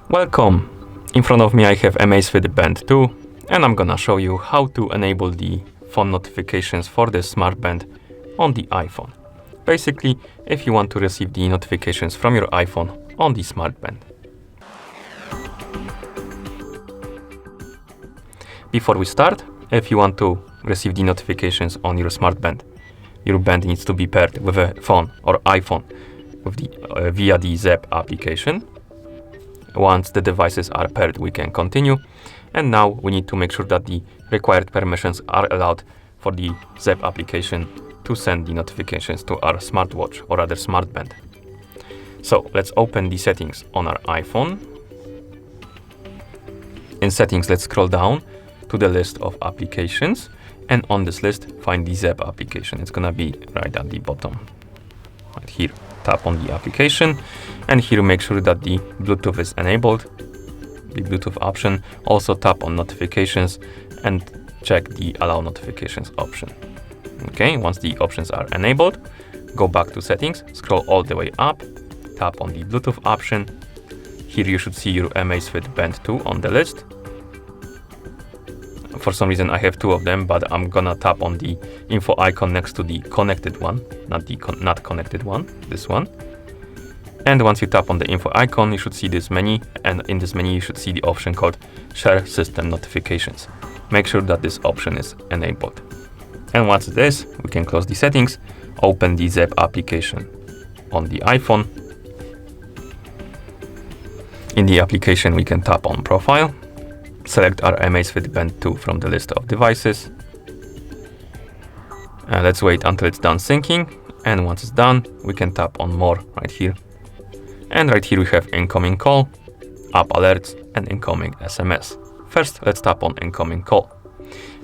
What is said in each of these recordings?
Welcome! In front of me I have Amazfit Band 2 and I'm gonna show you how to enable the phone notifications for this smart band on the iPhone. Basically, if you want to receive the notifications from your iPhone on the smart band. Before we start, if you want to receive the notifications on your smart band, your band needs to be paired with a phone or iPhone with the, via the Zap application. Once the devices are paired, we can continue. And now we need to make sure that the required permissions are allowed for the Zap application to send the notifications to our smartwatch or other smart band. So let's open the settings on our iPhone. In settings, let's scroll down to the list of applications. And on this list, find the Zap application. It's gonna be right at the bottom, right here. Tap on the application, and here make sure that the Bluetooth is enabled, the Bluetooth option. Also tap on notifications and check the allow notifications option. Okay, once the options are enabled, go back to settings, scroll all the way up, tap on the Bluetooth option. Here you should see your Amazfit Band 2 on the list. For some reason I have two of them, but I'm gonna tap on the info icon next to the connected one, not the not connected one, this one. And once you tap on the info icon, you should see this menu, and in this menu you should see the option called Share System Notifications. Make sure that this option is enabled. And once it is, we can close the settings, open the Zap application on the iPhone. In the application we can tap on Profile. Select our Amazfit Band 2 from the list of devices. Let's wait until it's done syncing. And once it's done, we can tap on More right here. And right here we have incoming call, app alerts, and incoming SMS. First, let's tap on incoming call.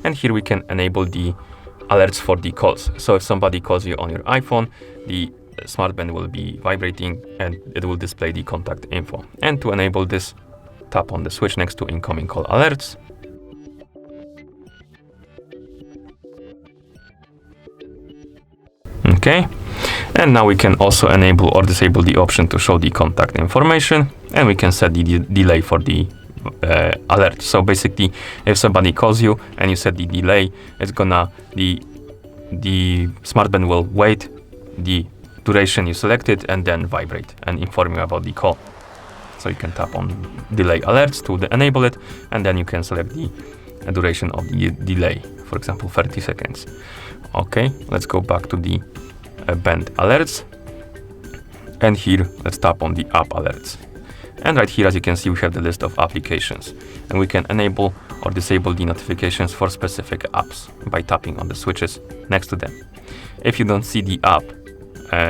And here we can enable the alerts for the calls. So if somebody calls you on your iPhone, the smart band will be vibrating and it will display the contact info. And to enable this, tap on the switch next to incoming call alerts. Okay, and now we can also enable or disable the option to show the contact information, and we can set the delay for the alert. So basically, if somebody calls you and you set the delay, it's gonna the smart band will wait the duration you selected and then vibrate and inform you about the call. So you can tap on delay alerts to enable it, and then you can select the duration of the delay, for example 30 seconds. Okay, let's go back to the band alerts, and here let's tap on the app alerts. And right here, as you can see, we have the list of applications, and we can enable or disable the notifications for specific apps by tapping on the switches next to them. If you don't see the app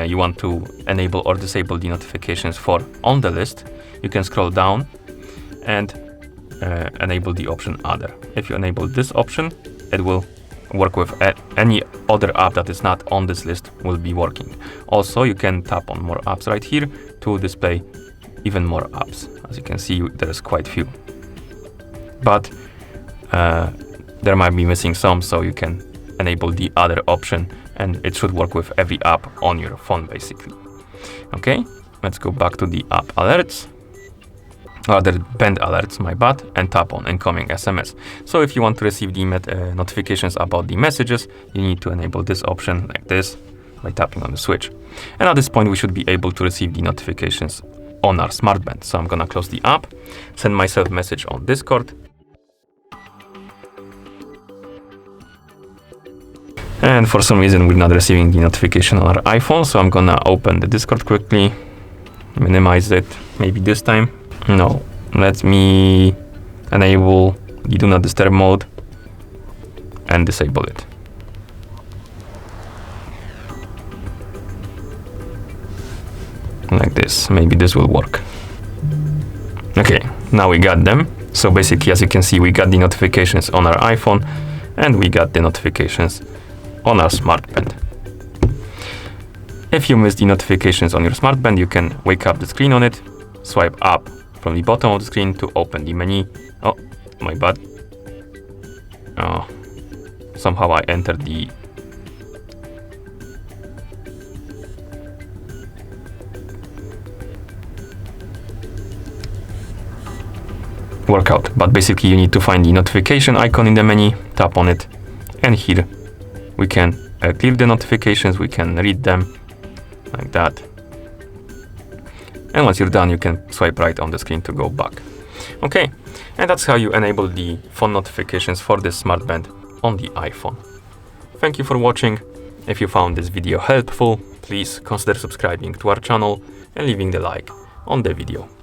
you want to enable or disable the notifications for on the list, you can scroll down and enable the option Other. If you enable this option, it will work with any other app that is not on this list will be working. Also, you can tap on More Apps right here to display even more apps. As you can see, there's quite few. But there might be missing some, so you can enable the Other option and it should work with every app on your phone basically. Okay, let's go back to the app alerts, other band alerts, my bad, and tap on incoming SMS. So if you want to receive the notifications about the messages, you need to enable this option like this by tapping on the switch. And at this point, we should be able to receive the notifications on our smart band. So I'm gonna close the app, send myself a message on Discord. And for some reason, we're not receiving the notification on our iPhone. So I'm gonna open the Discord quickly, minimize it, maybe this time. No, let me enable the Do Not Disturb mode and disable it. Like this, maybe this will work. Okay, now we got them. So basically, as you can see, we got the notifications on our iPhone and we got the notifications on our smart band. If you miss the notifications on your smart band, you can wake up the screen on it, swipe up from the bottom of the screen to open the menu. Oh, my bad. Oh, somehow I entered the work out. But basically you need to find the notification icon in the menu, tap on it, and here we can clear the notifications, we can read them like that. And once you're done, you can swipe right on the screen to go back. Okay, and that's how you enable the phone notifications for this smart band on the iPhone. Thank you for watching. If you found this video helpful, please consider subscribing to our channel and leaving the like on the video.